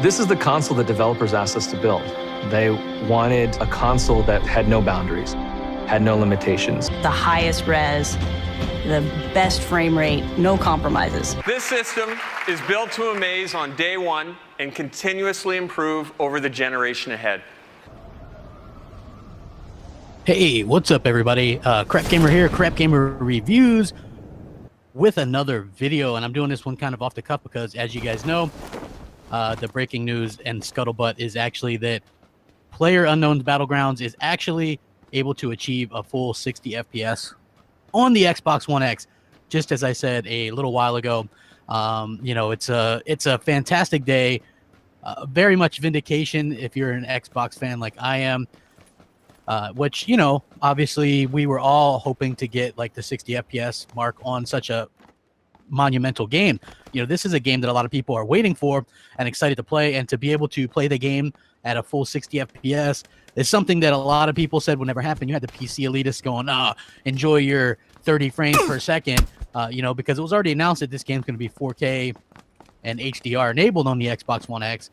This is the console that developers asked us to build. They wanted a console that had no boundaries, had no limitations. The highest res, the best frame rate, no compromises. This system is built to amaze on day one and continuously improve over the generation ahead. Hey, what's up everybody? CrapGamer here, CrapgamerReviews with another video, and I'm doing this one kind of off the cuff because, as you guys know, the breaking news and scuttlebutt is actually that PlayerUnknown's Battlegrounds is actually able to achieve a full 60 FPS on the Xbox One X, just as I said a little while ago. You know, it's a fantastic day, very much vindication if you're an Xbox fan like I am. Which, you know, obviously we were all hoping to get like the 60 FPS mark on such a monumental game. You know, this is a game that a lot of people are waiting for and excited to play, and to be able to play the game at a full 60 FPS is something that a lot of people said would never happen. You had the PC elitists going, enjoy your 30 frames per second, you know, because it was already announced that this game's going to be 4K and HDR enabled on the Xbox One X.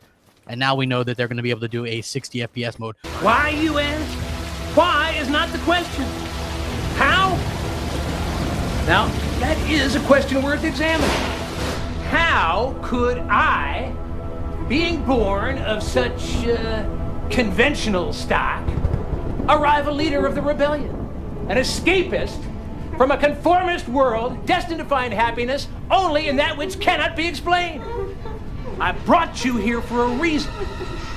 And now we know that they're going to be able to do a 60 FPS mode. Why, you ask? Why is not the question. How? Now, that is a question worth examining. How could I, being born of such conventional stock, a rival leader of the rebellion, an escapist from a conformist world destined to find happiness only in that which cannot be explained? I brought you here for a reason.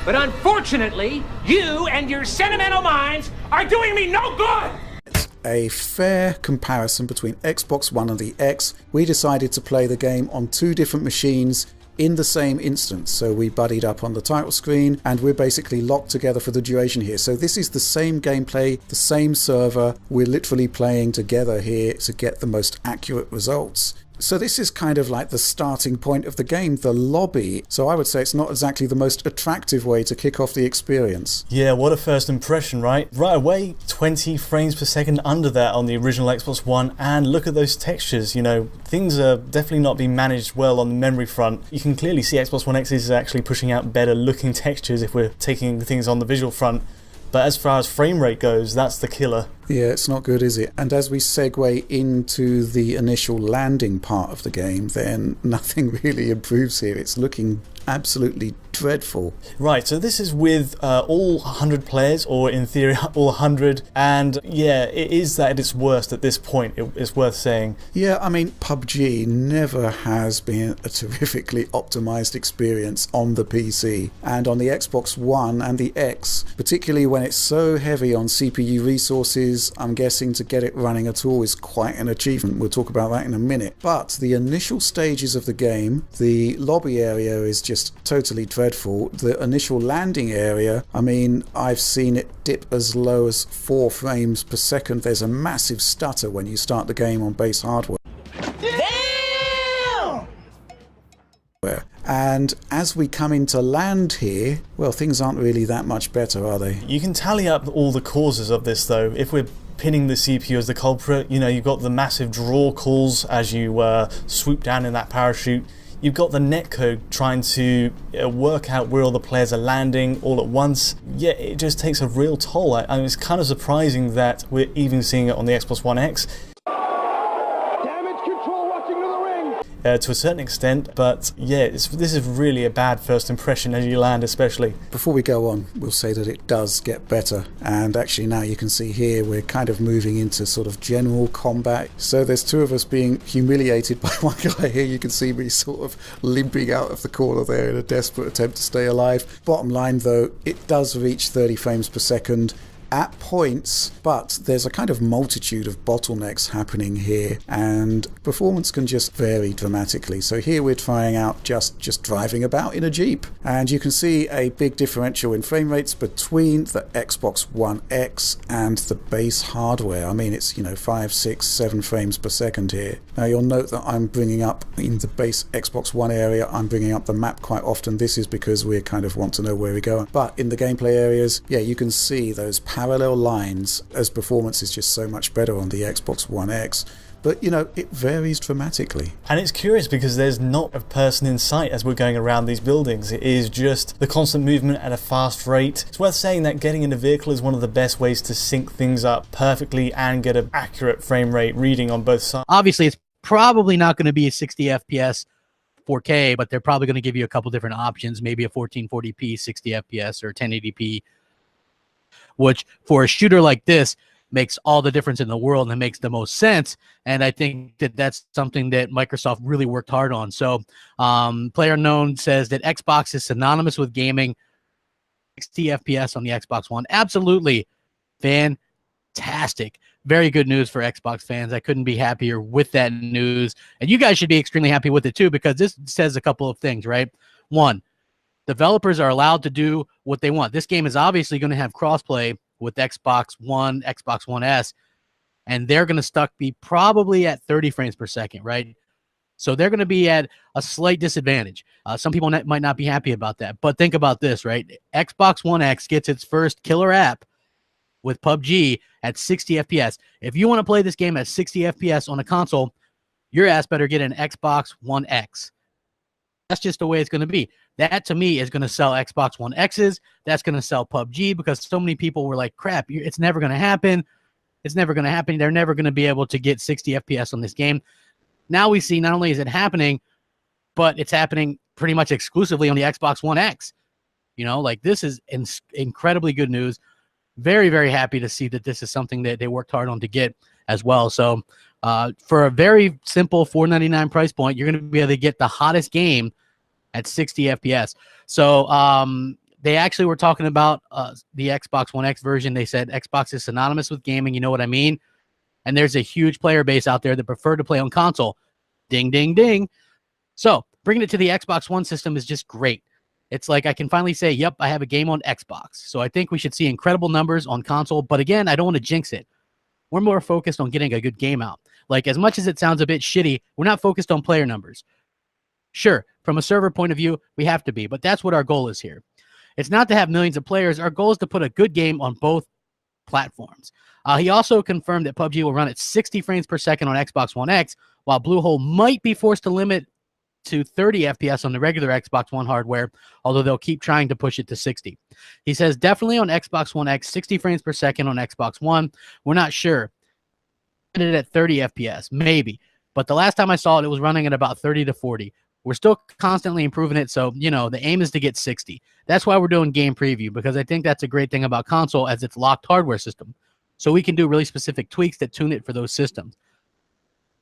But unfortunately, you and your sentimental minds are doing me no good! A fair comparison between Xbox One and the X. We decided to play the game on two different machines in the same instance. So we buddied up on the title screen and we're basically locked together for the duration here. So this is the same gameplay, the same server. We're literally playing together here to get the most accurate results. So this is kind of like the starting point of the game, the lobby. So I would say it's not exactly the most attractive way to kick off the experience. Yeah, what a first impression, right? Right away, 20 frames per second under that on the original Xbox One, and look at those textures. You know, things are definitely not being managed well on the memory front. You can clearly see Xbox One X is actually pushing out better looking textures if we're taking things on the visual front. But as far as frame rate goes, that's the killer. Yeah, it's not good, is it? And as we segue into the initial landing part of the game, then nothing really improves here. It's looking absolutely dreadful. Right, so this is with all 100 players, or in theory all 100, and yeah, it is at its worst at this point, it's worth saying. Yeah, I mean, PUBG never has been a terrifically optimized experience on the PC, and on the Xbox One and the X, particularly when it's so heavy on CPU resources, I'm guessing to get it running at all is quite an achievement. We'll talk about that in a minute. But the initial stages of the game, the lobby area is just totally dreadful. The initial landing area, I mean, I've seen it dip as low as 4 frames per second. There's a massive stutter when you start the game on base hardware. Damn! And as we come into land here, well, things aren't really that much better, are they? You can tally up all the causes of this though. If we're pinning the CPU as the culprit, you know, you've got the massive draw calls as you swoop down in that parachute. You've got the netcode trying to work out where all the players are landing all at once. Yeah, it just takes a real toll. I mean, it's kind of surprising that we're even seeing it on the Xbox One X. To a certain extent, but yeah, this is really a bad first impression as you land, especially. Before we go on, we'll say that it does get better, and actually now you can see here we're kind of moving into sort of general combat. So there's two of us being humiliated by one guy here. You can see me sort of limping out of the corner there in a desperate attempt to stay alive. Bottom line though, it does reach 30 frames per second at points, but there's a kind of multitude of bottlenecks happening here, and performance can just vary dramatically. So here we're trying out just driving about in a Jeep, and you can see a big differential in frame rates between the Xbox One X and the base hardware. I mean, it's, you know, 5, 6, 7 frames per second here. Now you'll note that I'm bringing up, in the base Xbox One area, I'm bringing up the map quite often. This is because we kind of want to know where we're going. But in the gameplay areas, yeah, you can see those parallel lines as performance is just so much better on the Xbox One X. but you know, it varies dramatically. And it's curious because there's not a person in sight as we're going around these buildings. It is just the constant movement at a fast rate. It's worth saying that getting in a vehicle is one of the best ways to sync things up perfectly and get an accurate frame rate reading on both sides. Obviously, it's probably not going to be a 60 FPS 4K, but they're probably going to give you a couple different options, maybe a 1440p 60 FPS or 1080p, which for a shooter like this makes all the difference in the world and makes the most sense. And I think that that's something that Microsoft really worked hard on. So PlayerUnknown says that Xbox is synonymous with gaming. 60 FPS on the Xbox One. Absolutely fantastic. Very good news for Xbox fans. I couldn't be happier with that news. And you guys should be extremely happy with it too, because this says a couple of things, right? One, developers are allowed to do what they want. This game is obviously going to have crossplay with Xbox One, Xbox One S, and they're going to be probably at 30 frames per second, right? So they're going to be at a slight disadvantage. Some people might not be happy about that, but think about this, right? Xbox One X gets its first killer app with PUBG at 60 FPS. If you want to play this game at 60 FPS on a console, your ass better get an Xbox One X. That's just the way it's going to be. That, to me, is going to sell Xbox One X's. That's going to sell PUBG, because so many people were like, crap, it's never going to happen. It's never going to happen. They're never going to be able to get 60 FPS on this game. Now we see not only is it happening, but it's happening pretty much exclusively on the Xbox One X. You know, like, this is incredibly good news. Very, very happy to see that this is something that they worked hard on to get as well. So for a very simple $4.99 price point, you're going to be able to get the hottest game at 60 FPS. So they actually were talking about the Xbox One X version. They said Xbox is synonymous with gaming. You know what I mean? And there's a huge player base out there that prefer to play on console. Ding, ding, ding. So bringing it to the Xbox One system is just great. It's like I can finally say, yep, I have a game on Xbox. So I think we should see incredible numbers on console. But again, I don't want to jinx it. We're more focused on getting a good game out. Like, as much as it sounds a bit shitty, we're not focused on player numbers. Sure, from a server point of view, we have to be. But that's what our goal is here. It's not to have millions of players. Our goal is to put a good game on both platforms. He also confirmed that PUBG will run at 60 frames per second on Xbox One X, while Bluehole might be forced to limit to 30 FPS on the regular Xbox One hardware, although they'll keep trying to push it to 60. He says definitely on Xbox One X, 60 frames per second on Xbox One. We're not sure. It at 30 FPS, maybe. But the last time I saw it, it was running at about 30 to 40. We're still constantly improving it, so, you know, the aim is to get 60. That's why we're doing game preview, because I think that's a great thing about console, as it's locked hardware system. So we can do really specific tweaks that tune it for those systems.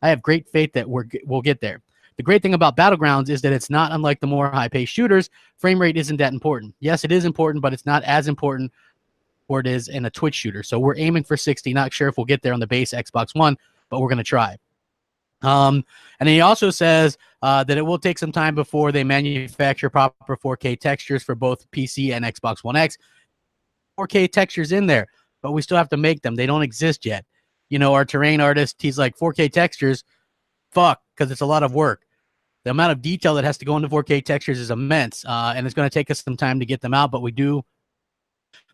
I have great faith that we'll get there. The great thing about Battlegrounds is that it's not unlike the more high-paced shooters. Frame rate isn't that important. Yes, it is important, but it's not as important or it is in a Twitch shooter. So we're aiming for 60. Not sure if we'll get there on the base Xbox One, but we're going to try. And then he also says that it will take some time before they manufacture proper 4K textures for both PC and Xbox One X. 4K textures in there, but we still have to make them. They don't exist yet. You know, our terrain artist, he's like, 4K textures, fuck, because it's a lot of work. The amount of detail that has to go into 4K textures is immense, and it's going to take us some time to get them out, but we do.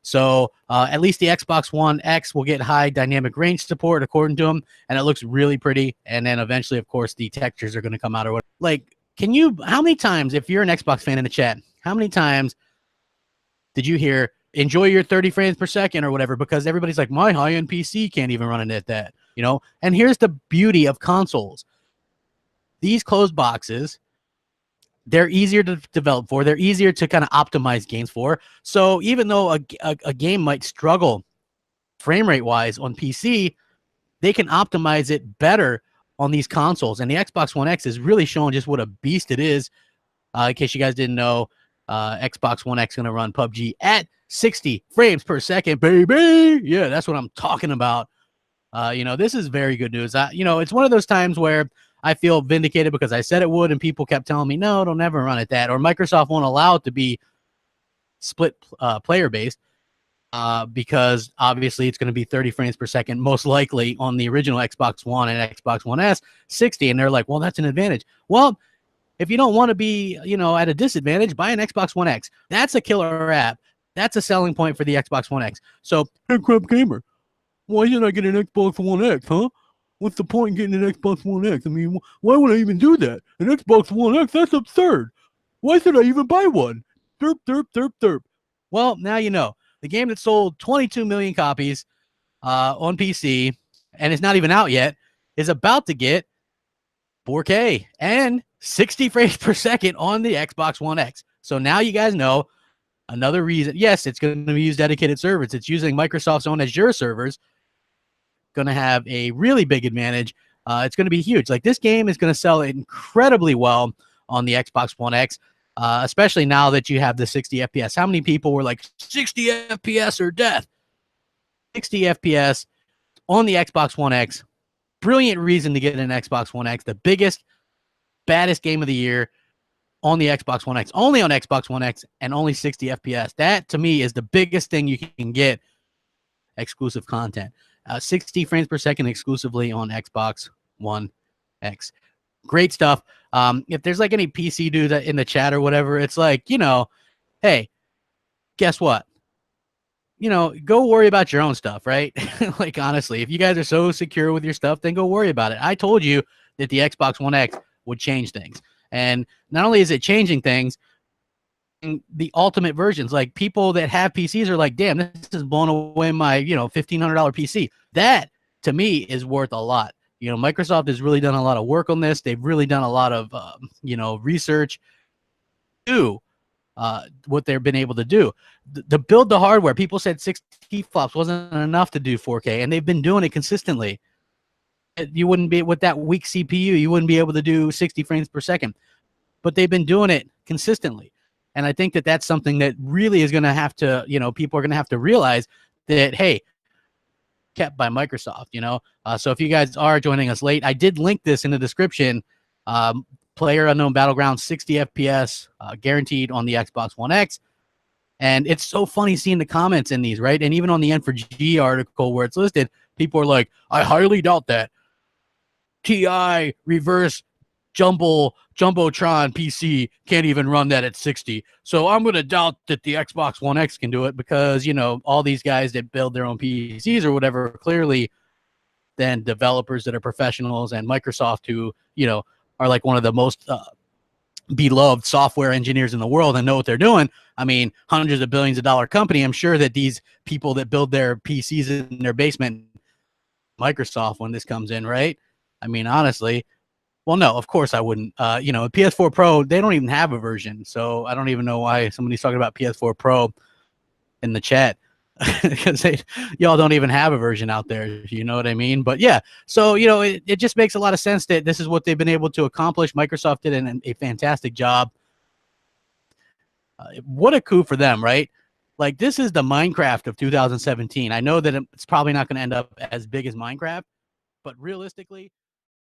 So at least the Xbox One X will get high dynamic range support, according to him, and it looks really pretty. And then eventually, of course, the textures are going to come out or whatever. Like, how many times, if you're an Xbox fan in the chat, how many times did you hear, enjoy your 30 frames per second or whatever? Because everybody's like, my high-end PC can't even run it at that, you know? And here's the beauty of consoles. These closed boxes, they're easier to develop for. They're easier to kind of optimize games for. So even though a game might struggle frame rate wise on PC, they can optimize it better on these consoles. And the Xbox One X is really showing just what a beast it is. In case you guys didn't know, Xbox One X is going to run PUBG at 60 frames per second, baby. Yeah, that's what I'm talking about. You know, this is very good news. You know, it's one of those times where I feel vindicated because I said it would, and people kept telling me, no, it'll never run at that. Or Microsoft won't allow it to be split player-based because obviously it's going to be 30 frames per second, most likely on the original Xbox One and Xbox One S, 60. And they're like, well, that's an advantage. Well, if you don't want to be, you know, at a disadvantage, buy an Xbox One X. That's a killer app. That's a selling point for the Xbox One X. So, hey, Crap Gamer, why didn't I get an Xbox One X, huh? what's the point in getting an Xbox One X? I mean, why would I even do that? An Xbox One X, that's absurd. Why should I even buy one? Derp, derp, derp, derp. Well, now you know. The game that sold 22 million copies on PC and is not even out yet is about to get 4K and 60 frames per second on the Xbox One X. So now you guys know another reason. Yes, it's going to use dedicated servers. It's using Microsoft's own Azure servers. Going to have a really big advantage. It's going to be huge. Like, this game is going to sell incredibly well on the Xbox One X, especially now that you have the 60 FPS. How many people were like, 60 FPS or death? 60 FPS on the Xbox One X. Brilliant reason to get an Xbox One X. The biggest, baddest game of the year on the Xbox One X. Only on Xbox One X and only 60 FPS. That, to me, is the biggest thing you can get exclusive content. 60 frames per second exclusively on Xbox One X. Great stuff. If there's like any PC dude in the chat or whatever, it's like, hey, guess what? Go worry about your own stuff, right? Like, honestly, if you guys are so secure with your stuff, then go worry about it. I told you that the Xbox One X would change things. And not only is it changing things, the ultimate versions, like, people that have PCs are like, damn, this is blowing away my, $1,500 PC. That, to me, is worth a lot. Microsoft has really done a lot of work on this. They've really done a lot of, research to what they've been able to do. The build the hardware, people said 60 flops wasn't enough to do 4K, and they've been doing it consistently. You wouldn't be, with that weak CPU, you wouldn't be able to do 60 frames per second. But they've been doing it consistently. And I think that that's something that really is going to have to, people are going to have to realize that, hey, kept by Microsoft, So if you guys are joining us late, I did link this in the description. PlayerUnknown Battleground 60 FPS guaranteed on the Xbox One X. And it's so funny seeing the comments in these, right? And even on the N4G article where it's listed, people are like, I highly doubt that. TI reverse jumbotron PC can't even run that at 60. So I'm going to doubt that the Xbox One X can do it because, all these guys that build their own PCs or whatever, clearly then developers that are professionals, and Microsoft, who, are like one of the most beloved software engineers in the world and know what they're doing. I mean, hundreds of billions of dollar company. I'm sure that these people that build their PCs in their basement, Microsoft, when this comes in, right? I mean, honestly, well, no, of course I wouldn't. PS4 Pro, they don't even have a version. So I don't even know why somebody's talking about PS4 Pro in the chat. Because y'all don't even have a version out there, you know what I mean? But yeah, so it just makes a lot of sense that this is what they've been able to accomplish. Microsoft did a fantastic job. What a coup for them, right? Like, this is the Minecraft of 2017. I know that it's probably not going to end up as big as Minecraft, but realistically,